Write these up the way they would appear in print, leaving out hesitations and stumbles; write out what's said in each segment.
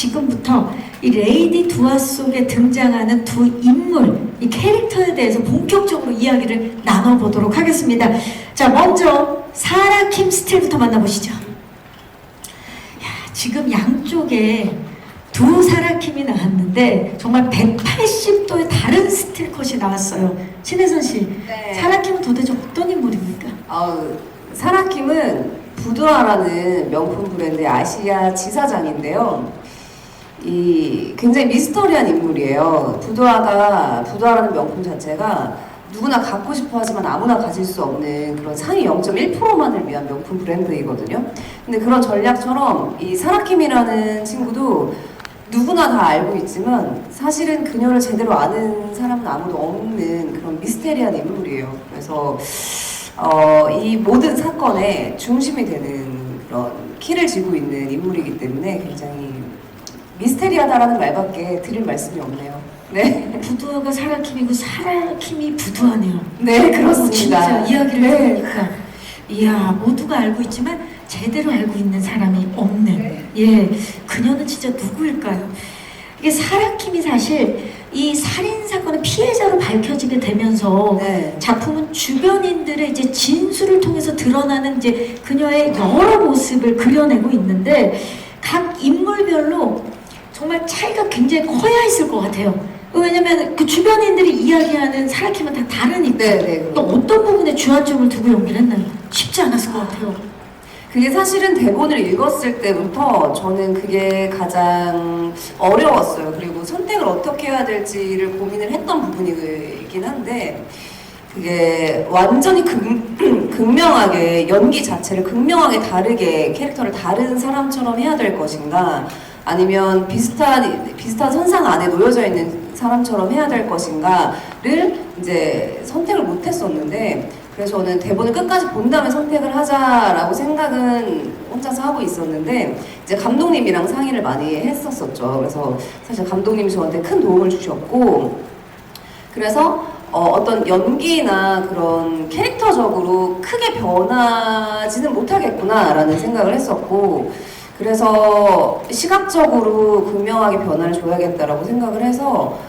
지금부터 이 레이디 두아 속에 등장하는 두 인물, 이 캐릭터에 대해서 본격적으로 이야기를 나눠보도록 하겠습니다. 자, 먼저 사라 킴 스틸부터 만나보시죠. 야, 지금 양쪽에 두 사라 킴이 나왔는데 정말 180도의 다른 스틸 컷이 나왔어요. 신혜선 씨, 네. 사라 킴은 도대체 어떤 인물입니까? 사라 킴은 부두아라는 명품 브랜드의 아시아 지사장인데요. 이 굉장히 미스터리한 인물이에요. 부두아라는 명품 자체가 누구나 갖고 싶어 하지만 아무나 가질 수 없는 그런 상위 0.1%만을 위한 명품 브랜드이거든요. 근데 그런 전략처럼 이 사라 킴이라는 친구도 누구나 다 알고 있지만 사실은 그녀를 제대로 아는 사람은 아무도 없는 그런 미스테리한 인물이에요. 그래서 이 모든 사건의 중심이 되는 그런 키를 쥐고 있는 인물이기 때문에 굉장히 미스테리하다라는 말밖에 드릴 말씀이 없네요. 네. 부두아가 사라 킴이고 사라 킴이 부두아네요. 네, 그렇습니다. 진짜 이야기를 네. 해보니까 이야, 모두가 알고 있지만 제대로 알고 있는 사람이 없는. 네. 예, 그녀는 진짜 누구일까요? 이게 사라 킴이 사실 이 살인 사건의 피해자로 밝혀지게 되면서 네. 작품은 주변인들의 이제 진술을 통해서 드러나는 이제 그녀의 여러 모습을 그려내고 있는데 각 인물별로 정말 차이가 굉장히 커야 있을 것 같아요. 왜냐면 그 주변인들이 이야기하는 사라 킴은 다 다르니까. 네. 또 어떤 부분에 주안점을 두고 연기를 했나요? 쉽지 않았을 것 같아요. 그게 사실은 대본을 읽었을 때부터 저는 그게 가장 어려웠어요. 그리고 선택을 어떻게 해야 될지를 고민을 했던 부분이긴 한데 그게 완전히 극명하게 연기 자체를 극명하게 다르게 캐릭터를 다른 사람처럼 해야 될 것인가 아니면 비슷한 선상 안에 놓여져 있는 사람처럼 해야 될 것인가를 이제 선택을 못 했었는데 그래서 저는 대본을 끝까지 본 다음에 선택을 하자라고 생각은 혼자서 하고 있었는데 이제 감독님이랑 상의를 많이 했었었죠. 그래서 사실 감독님이 저한테 큰 도움을 주셨고 그래서 어떤 연기나 그런 캐릭터적으로 크게 변하지는 못하겠구나라는 생각을 했었고 그래서 시각적으로 극명하게 변화를 줘야겠다라고 생각을 해서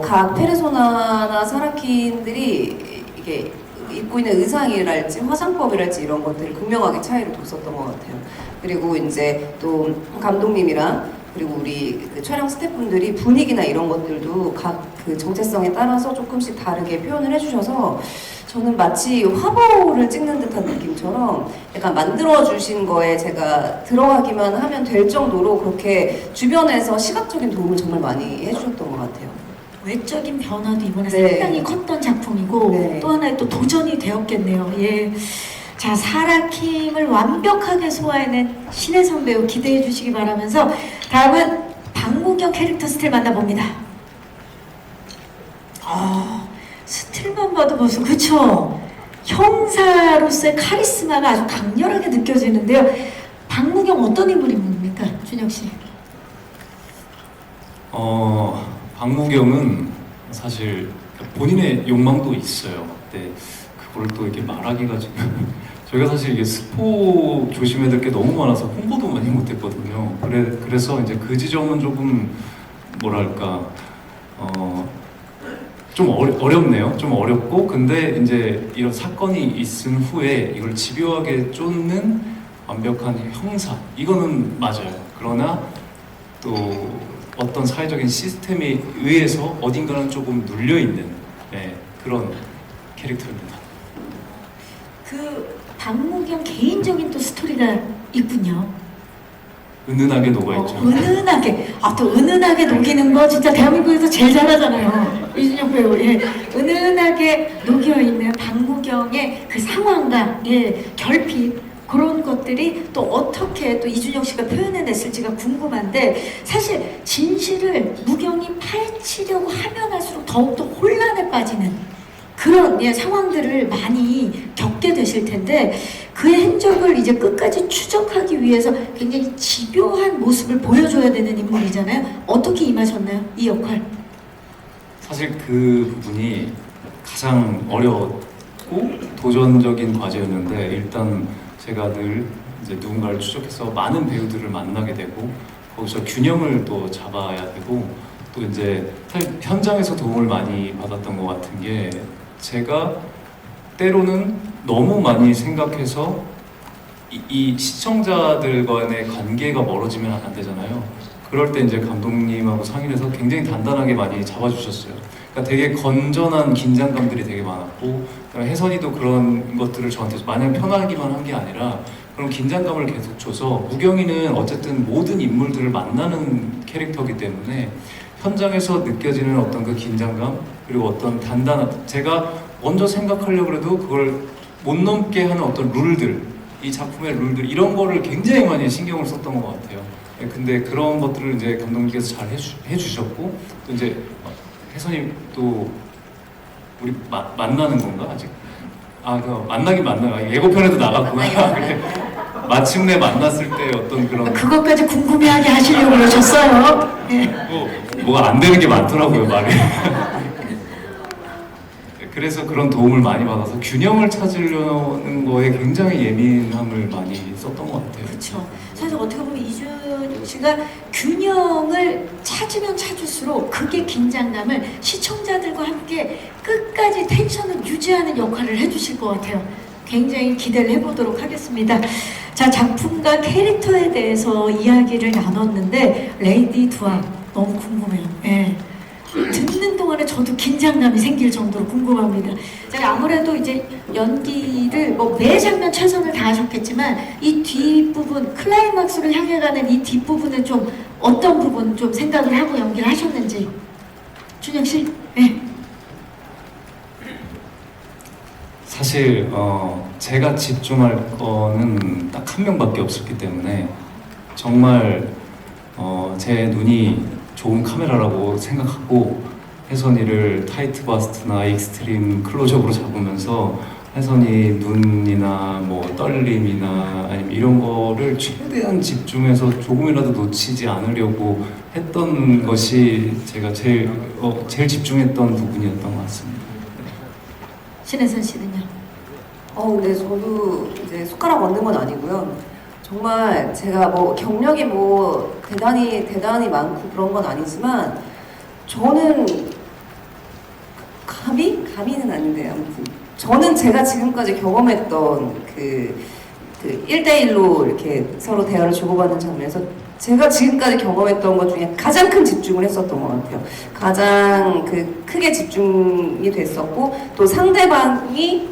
각 페르소나나 사라킴들이 이게 입고 있는 의상이랄지 화장법이랄지 이런 것들을 극명하게 차이를 뒀었던 것 같아요. 그리고 이제 또 감독님이랑 그리고 우리 그 촬영 스태프분들이 분위기나 이런 것들도 각 그 정체성에 따라서 조금씩 다르게 표현을 해주셔서 저는 마치 화보를 찍는 듯한 느낌처럼 약간 만들어주신 거에 제가 들어가기만 하면 될 정도로 그렇게 주변에서 시각적인 도움을 정말 많이 해주셨던 것 같아요. 외적인 변화도 이번에 네. 상당히 컸던 작품이고 네. 또 하나의 또 도전이 되었겠네요. 예. 자, 사라 킴을 완벽하게 소화해낸 신혜선 배우 기대해 주시기 바라면서 다음은 박무경 캐릭터 스틸 만나봅니다. 스틸만 봐도 벌써 그쵸? 형사로서의 카리스마가 아주 강렬하게 느껴지는데요. 박무경 어떤 인물입니까? 준혁 씨. 박무경은 사실 본인의 욕망도 있어요. 근데 그걸 또 이렇게 말하기가 지금 저희가 사실 이게 스포 조심해야 될 게 너무 많아서 홍보도 많이 못했거든요. 그래서 이제 그 지점은 조금 뭐랄까 좀 어렵네요. 좀 어렵고 근데 이제 이런 사건이 있은 후에 이걸 집요하게 쫓는 완벽한 형사 이거는 맞아요. 그러나 또 어떤 사회적인 시스템에 의해서 어딘가는 조금 눌려있는 그런 캐릭터입니다. 그 박무경 개인적인 또 스토리가 있군요. 은은하게 녹아있죠. 은은하게. 또 은은하게 녹이는 거 진짜 대한민국에서 제일 잘하잖아요. 이준혁 배우. 예. 은은하게 녹여있는 박무경의 그 상황과 결핍 그런 것들이 또 어떻게 또 이준혁 씨가 표현해냈을지가 궁금한데 사실 진실을 무경이 파헤치려고 하면 할수록 더욱더 혼란에 빠지는 그런 상황들을 많이 겪게 되실 텐데 그의 행적을 이제 끝까지 추적하기 위해서 굉장히 집요한 모습을 보여줘야 되는 인물이잖아요. 어떻게 임하셨나요? 이 역할. 사실 그 부분이 가장 어려웠고 도전적인 과제였는데 일단 제가 늘 이제 누군가를 추적해서 많은 배우들을 만나게 되고 거기서 균형을 또 잡아야 되고 또 이제 사실 현장에서 도움을 많이 받았던 것 같은 게 제가 때로는 너무 많이 생각해서 이 시청자들 간의 관계가 멀어지면 안 되잖아요. 그럴 때 이제 감독님하고 상의를 해서 굉장히 단단하게 많이 잡아주셨어요. 그러니까 되게 건전한 긴장감들이 되게 많았고 그다음에 혜선이도 그런 것들을 저한테 마냥 편하기만 한 게 아니라 그런 긴장감을 계속 줘서 무경이는 어쨌든 모든 인물들을 만나는 캐릭터이기 때문에 현장에서 느껴지는 어떤 그 긴장감 그리고 어떤 단단한 제가 먼저 생각하려고 해도 그걸 못 넘게 하는 어떤 룰들 이 작품의 룰들 이런 거를 굉장히 많이 신경을 썼던 것 같아요. 근데 그런 것들을 이제 감독님께서 잘 해주셨고 또 이제 혜선이 또 우리 만나는 건가 아직? 그 만나긴 만나요. 예고편에도 나갔구나. 그래. 마침내 만났을 때 어떤 그런 그것까지 궁금해하게 하시려고 그러셨어요. 예. 뭐가 안 되는 게 많더라고요 말이. 그래서 그런 도움을 많이 받아서 균형을 찾으려는 거에 굉장히 예민함을 많이 썼던 것 같아요. 그렇죠. 사실 어떻게 보면 이준혁 씨가 균형을 찾으면 찾을수록 그게 긴장감을 시청자들과 함께 끝까지 텐션을 유지하는 역할을 해주실 것 같아요. 굉장히 기대를 해보도록 하겠습니다. 자, 작품과 캐릭터에 대해서 이야기를 나눴는데 레이디 두아 너무 궁금해요. 예. 듣는 동안에 저도 긴장감이 생길 정도로 궁금합니다. 자, 아무래도 이제 연기를 뭐 매 장면 최선을 다하셨겠지만 이 뒷부분 클라이막스로 향해 가는 이 뒷부분은 좀 어떤 부분 좀 생각을 하고 연기를 하셨는지 준혁 씨? 네. 사실 제가 집중할 거는 딱 한 명밖에 없었기 때문에 정말 제 눈이 좋은 카메라라고 생각하고 혜선이를 타이트 바스트나 익스트림 클로즈업으로 잡으면서 혜선이 눈이나 뭐 떨림이나 아니면 이런 거를 최대한 집중해서 조금이라도 놓치지 않으려고 했던 것이 제가 제일 집중했던 부분이었던 것 같습니다. 신혜선 씨는요? 근데 저도 이제 숟가락 얹는 건 아니고요. 정말 제가 뭐 경력이 뭐 대단히 많고 그런 건 아니지만 저는 감히는 아닌데 아무튼 저는 제가 지금까지 경험했던 그 1대1로 이렇게 서로 대화를 주고받는 장면에서 제가 지금까지 경험했던 것 중에 가장 큰 집중을 했었던 것 같아요. 가장 크게 집중이 됐었고 또 상대방이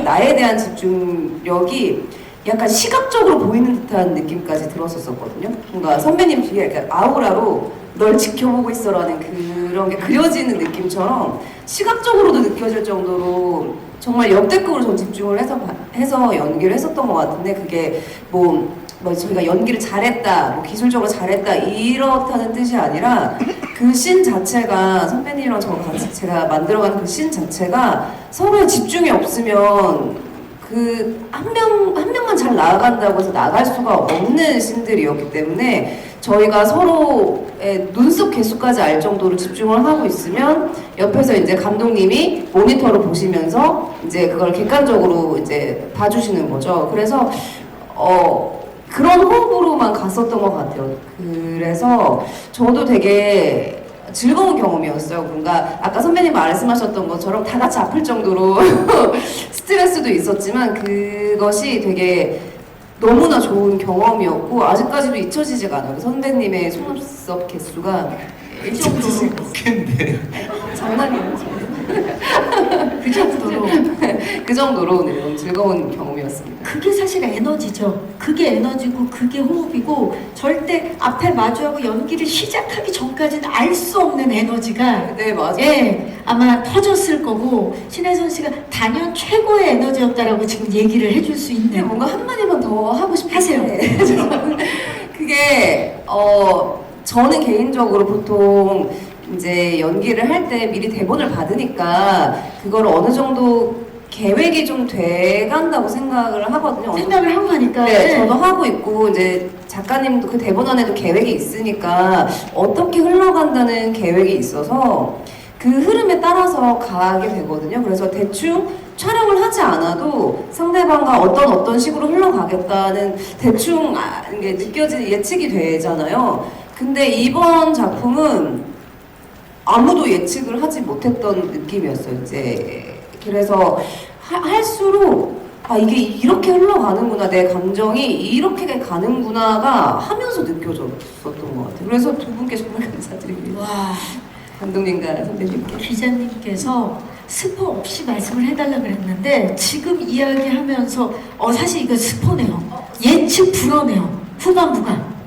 나에 대한 집중력이 약간 시각적으로 보이는 듯한 느낌까지 들었었거든요. 뭔가 선배님 뒤에 약간 아우라로 널 지켜보고 있어라는 그런 게 그려지는 느낌처럼 시각적으로도 느껴질 정도로 정말 역대급으로 전 집중을 해서 연기를 했었던 것 같은데 그게 뭐 저희가 연기를 잘했다, 뭐 기술적으로 잘했다 이렇다는 뜻이 아니라 그 씬 자체가 선배님이랑 저 같이 제가 만들어가는 그 씬 자체가 서로의 집중이 없으면 그 한 명만 잘 나아간다고 해서 나갈 수가 없는 씬들이었기 때문에 저희가 서로의 눈썹 개수까지 알 정도로 집중을 하고 있으면 옆에서 이제 감독님이 모니터로 보시면서 이제 그걸 객관적으로 이제 봐주시는 거죠. 그래서 그런 호흡으로만 갔었던 것 같아요. 그래서 저도 되게 즐거운 경험이었어요. 뭔가 아까 선배님 말씀하셨던 것처럼 다 같이 아플 정도로 스트레스도 있었지만 그것이 되게 너무나 좋은 경험이었고 아직까지도 잊혀지지가 않아요. 선배님의 속눈썹 개수가 이 정도로 캔데 장난이에요. 그 정도로 그 정도로 네, 너무 즐거운 경험이었습니다. 그게 사실 에너지죠. 그게 에너지고 그게 호흡이고 절대 앞에 마주하고 연기를 시작하기 전까지는 알 수 없는 에너지가 네 맞아요. 예, 아마 터졌을 거고 신혜선 씨가 단연 최고의 에너지였다라고 지금 얘기를 해줄 수 근데 있는 뭔가 한마디만 더 하고 하세요. 그게 저는 개인적으로 보통 이제 연기를 할 때 미리 대본을 받으니까 그걸 어느 정도 계획이 좀 돼간다고 생각을 하거든요. 생각을 하고 하니까 네, 저도 하고 있고 이제 작가님도 그 대본 안에도 계획이 있으니까 어떻게 흘러간다는 계획이 있어서 그 흐름에 따라서 가게 되거든요. 그래서 대충 촬영을 하지 않아도 상대방과 어떤 식으로 흘러가겠다는 대충 이게 느껴지는 예측이 되잖아요. 근데 이번 작품은 아무도 예측을 하지 못했던 느낌이었어요. 이제 그래서 할수록 이게 이렇게 흘러가는구나, 내 감정이 이렇게 가는구나가 하면서 느껴졌었던 것 같아요. 그래서 두 분께 정말 감사드립니다. 와, 감독님과 선배님께. 기자님께서 스포 없이 말씀을 해달라 그랬는데 지금 이야기하면서 사실 이거 스포네요. 예측 불허네요. 후반부가.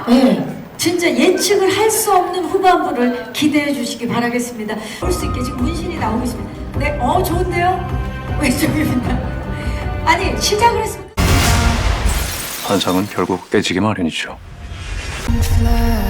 네, 진짜 예측을 할 수 없는 후반부를 기대해 주시기 바라겠습니다. 볼 수 있게 지금 문신이 나오고 있습니다. 네, 좋은데요? 왼쪽입니다. 아니, 시작을 했습니다. 환상은 결국 깨지기 마련이죠. fly